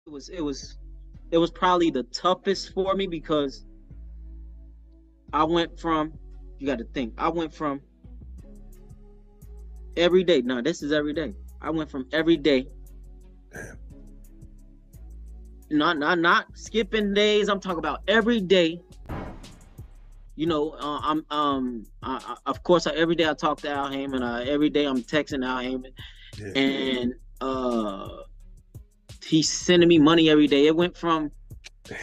It was probably the toughest for me because I went from, you got to think, I went from every day. No, this is every day. I went from every day, Damn. not skipping days. I'm talking about every day. Of course, every day I talk to Al Haymon. Every day I'm texting Al Haymon, Yeah. and he's sending me money every day. It went from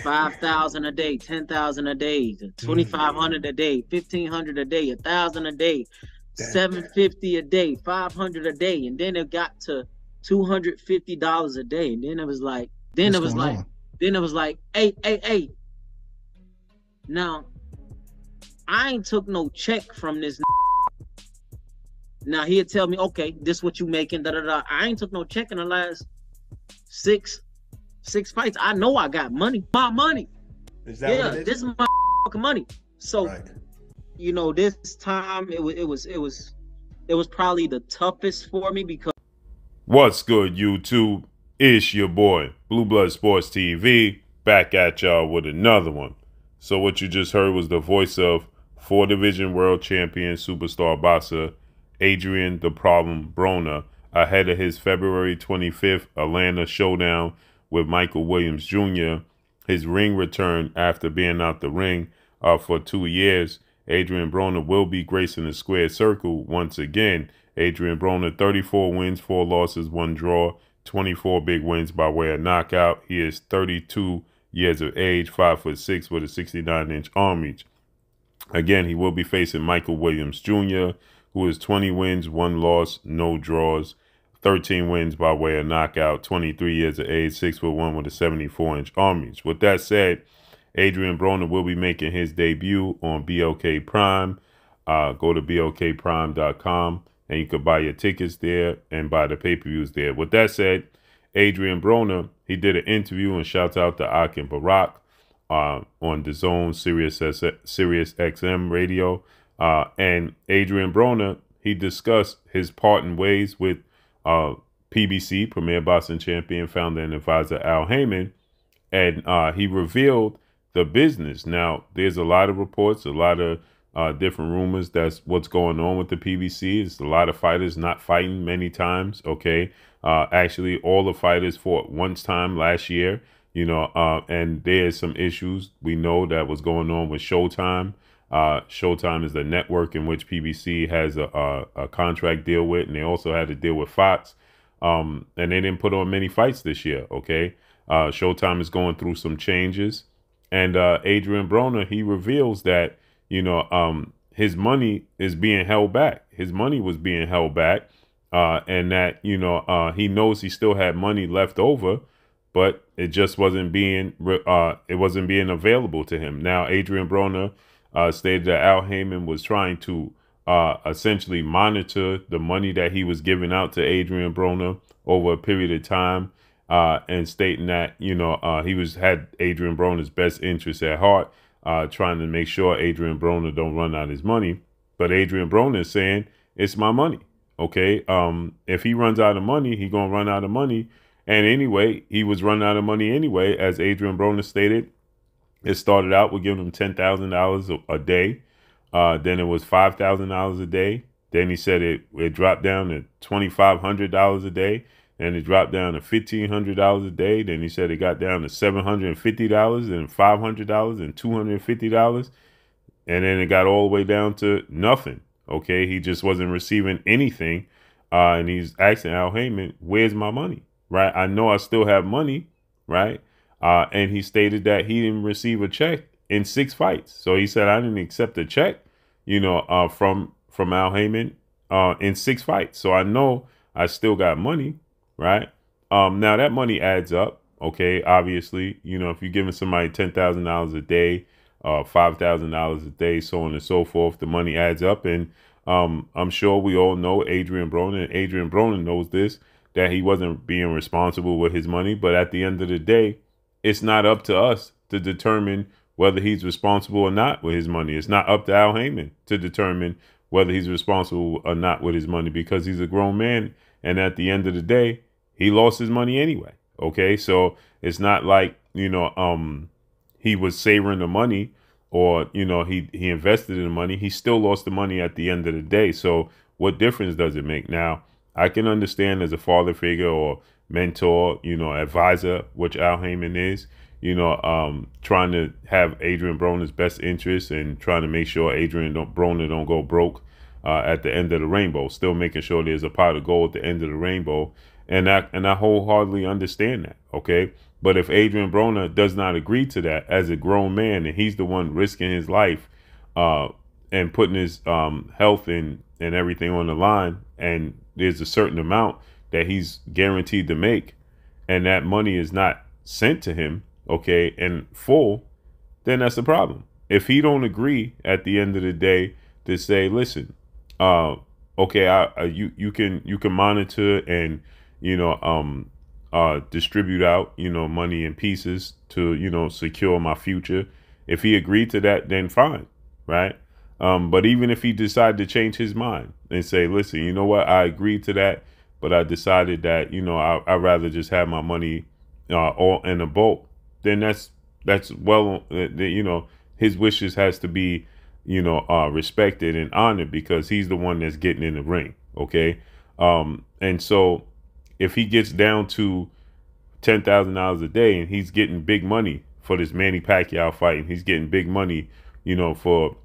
5,000 a day, 10,000 a day, 2,500 a day, 1,500 a day, 1,000 a day, Damn. 750 a day, 500 a day, and then it got to $250 a day, and then it was like, hey. Now I ain't took no check from this. Now he'll tell me, okay, this what you making, da da da. I ain't took no check in the last six fights. I know I got money. My money. Is that what it is? This is my money. So, right. This time it was probably the toughest for me because. What's good, YouTube? It's your boy, Blue Blood Sports TV, back at y'all with another one. So what you just heard was the voice of 4-division world champion superstar boxer Adrien "The Problem" Broner ahead of his February 25th Atlanta showdown with Michael Williams Jr. His ring return after being out the ring for 2 years. Adrien Broner will be gracing the squared circle once again. Adrien Broner, 34 wins, 4 losses, 1 draw, 24 big wins by way of knockout. He is 32 years of age, 5'6" with a 69-inch arm reach. Again, he will be facing Michael Williams Jr., who is 20 wins, 1 loss, no draws, 13 wins by way of knockout, 23 years of age, 6'1" with a 74-inch arm reach. With that said, Adrien Broner will be making his debut on BLK Prime. Go to blkprime.com and you can buy your tickets there and buy the pay-per-views there. With that said, Adrien Broner, he did an interview, and shouts out to BARAK and BARAK on DAZN, Sirius XM radio. And Adrien Broner, he discussed his parting ways with PBC, Premier Boxing Champion, founder and advisor Al Haymon, and he revealed the business. Now, there's a lot of reports, a lot of different rumors. That's what's going on with the PBC. It's a lot of fighters not fighting many times. Okay. Actually, all the fighters fought once time last year, and there's some issues we know that was going on with Showtime. Showtime is the network in which PBC has a contract deal with, and they also had to deal with Fox. And they didn't put on many fights this year. Okay. Showtime is going through some changes. And Adrien Broner, he reveals that, his money is being held back. His money was being held back. And that, he knows he still had money left over, but it just wasn't being available to him. Now, Adrien Broner stated that Al Haymon was trying to essentially monitor the money that he was giving out to Adrien Broner over a period of time. And stating that, he had Adrien Broner's best interests at heart, trying to make sure Adrien Broner don't run out his money. But Adrien Broner is saying, it's my money. Okay. If he runs out of money, he going to run out of money. And anyway, he was running out of money anyway. As Adrien Broner stated, it started out with giving him $10,000 a day. Then it was $5,000 a day. Then he said it dropped down to $2,500 a day. And it dropped down to $1,500 a day. Then he said it got down to $750 and $500 and $250. And then it got all the way down to nothing. Okay, he just wasn't receiving anything. And he's asking Al Haymon, where's my money? Right? I know I still have money. Right? And he stated that he didn't receive a check in 6 fights. So he said, I didn't accept a check, from Al Haymon in 6 fights. So I know I still got money. Right. Now that money adds up. OK, obviously, if you're giving somebody $10,000 a day, $5,000 a day, so on and so forth, the money adds up. And I'm sure we all know Adrien Broner, and Adrien Broner knows this, that he wasn't being responsible with his money. But at the end of the day, it's not up to us to determine whether he's responsible or not with his money. It's not up to Al Haymon to determine whether he's responsible or not with his money, because he's a grown man. And at the end of the day, he lost his money anyway. Okay, so it's not like, you know, he was savoring the money, or, you know, he invested in the money. He still lost the money at the end of the day. So what difference does it make? Now, I can understand as a father figure or mentor, you know, advisor, which Al Haymon is, you know, trying to have Adrien Broner's best interests and trying to make sure Broner don't go broke at the end of the rainbow, still making sure there's a pot of gold at the end of the rainbow. And I wholeheartedly understand that. Okay. But if Adrien Broner does not agree to that as a grown man, and he's the one risking his life and putting his health and everything on the line, and there's a certain amount that he's guaranteed to make, and that money is not sent to him, okay, in full, then that's a problem. If he don't agree at the end of the day to say, listen, okay, you can monitor and, you know, distribute out, you know, money in pieces to, you know, secure my future. If he agreed to that, then fine, right? But even if he decided to change his mind and say, listen, you know what, I agreed to that, but I decided that, you know, I'd rather just have my money all in a bulk, then that's well, you know, his wishes has to be, you know, respected and honored, because he's the one that's getting in the ring. Okay. And so if he gets down to $10,000 a day and he's getting big money for this Manny Pacquiao fight, and he's getting big money, you know, for,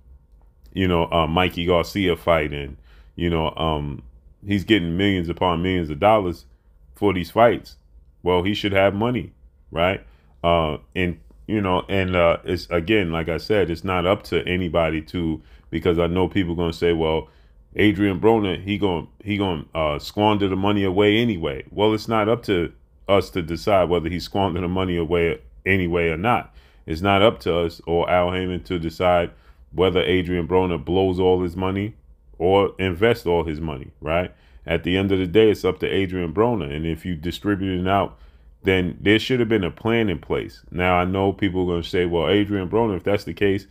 you know, Mikey Garcia fight, and, you know, he's getting millions upon millions of dollars for these fights, well, he should have money, right? And, you know, and it's, again, like I said, it's not up to anybody to, because I know people going to say, well, Adrien Broner, he going squander the money away anyway. Well, it's not up to us to decide whether he's squandering the money away anyway or not. It's not up to us or Al Haymon to decide whether Adrien Broner blows all his money or invests all his money, right? At the end of the day, it's up to Adrien Broner. And if you distribute it out, then there should have been a plan in place. Now, I know people are going to say, well, Adrien Broner, if that's the case,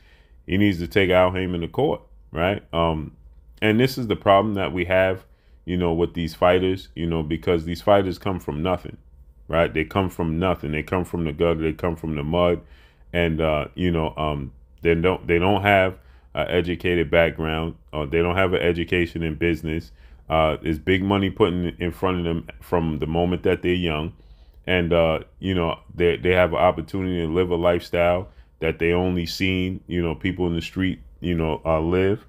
he needs to take Al Haymon to court, right? And this is the problem that we have, you know, with these fighters, you know, because these fighters come from nothing, right? They come from nothing. They come from the gutter. They come from the mud. And, you know, they don't have an educated background, or they don't have an education in business. There's big money put in front of them from the moment that they're young. And, you know, they have an opportunity to live a lifestyle that they only seen, you know, people in the street, you know, live.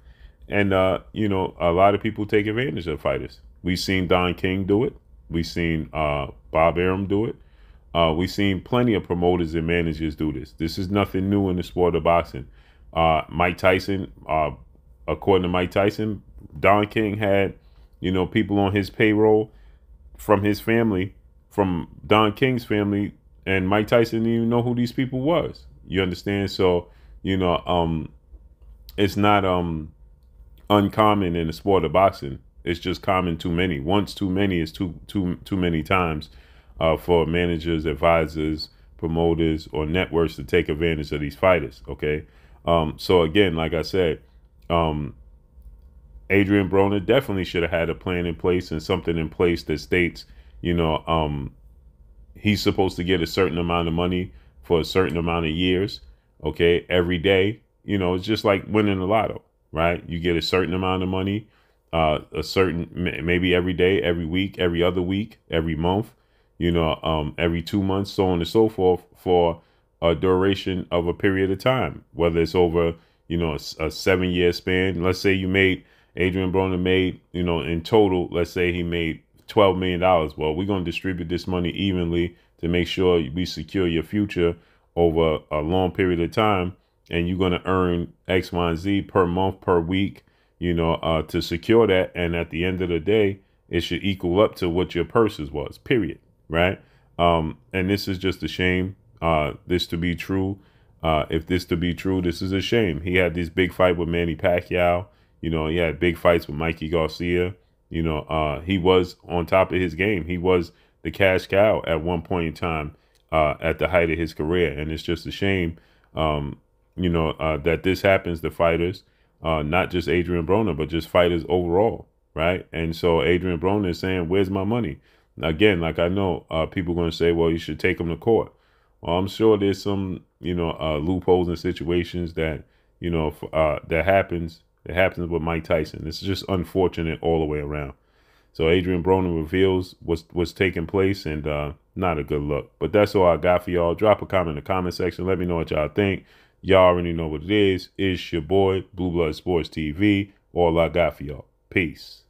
And, you know, a lot of people take advantage of fighters. We've seen Don King do it. We've seen Bob Arum do it. We've seen plenty of promoters and managers do this. This is nothing new in the sport of boxing. Mike Tyson, according to Mike Tyson, Don King had, you know, people on his payroll from his family, from Don King's family, and Mike Tyson didn't even know who these people was. You understand? So, you know, it's not uncommon in the sport of boxing. It's just common too many. Once too many is too many times for managers, advisors, promoters, or networks to take advantage of these fighters. Okay. So again, like I said, Adrien Broner definitely should have had a plan in place and something in place that states, you know, he's supposed to get a certain amount of money for a certain amount of years. Okay. Every day, you know, it's just like winning the lotto, right? You get a certain amount of money, a certain, maybe every day, every week, every other week, every month, you know, every 2 months, so on and so forth, for a duration of a period of time, whether it's over, you know, a 7-year span. Let's say Adrien Broner made, you know, in total, let's say he made $12 million. Well, we're going to distribute this money evenly to make sure we secure your future over a long period of time. And you're going to earn X, Y, and Z per month, per week, you know, to secure that. And at the end of the day, it should equal up to what your purses was, period. Right. And this is just a shame. This to be true. If this to be true, this is a shame. He had this big fight with Manny Pacquiao. You know, he had big fights with Mikey Garcia. You know, he was on top of his game. He was the cash cow at one point in time at the height of his career. And it's just a shame, you know, that this happens to fighters, not just Adrien Broner, but just fighters overall. Right. And so Adrien Broner is saying, where's my money? Again, like I know people are going to say, well, you should take him to court. Well, I'm sure there's some, loopholes and situations that, that happens. It happens with Mike Tyson. It's just unfortunate all the way around. So Adrien Broner reveals what's taking place, and not a good look. But that's all I got for y'all. Drop a comment in the comment section. Let me know what y'all think. Y'all already know what it is. It's your boy, Blue Blood Sports TV. All I got for y'all. Peace.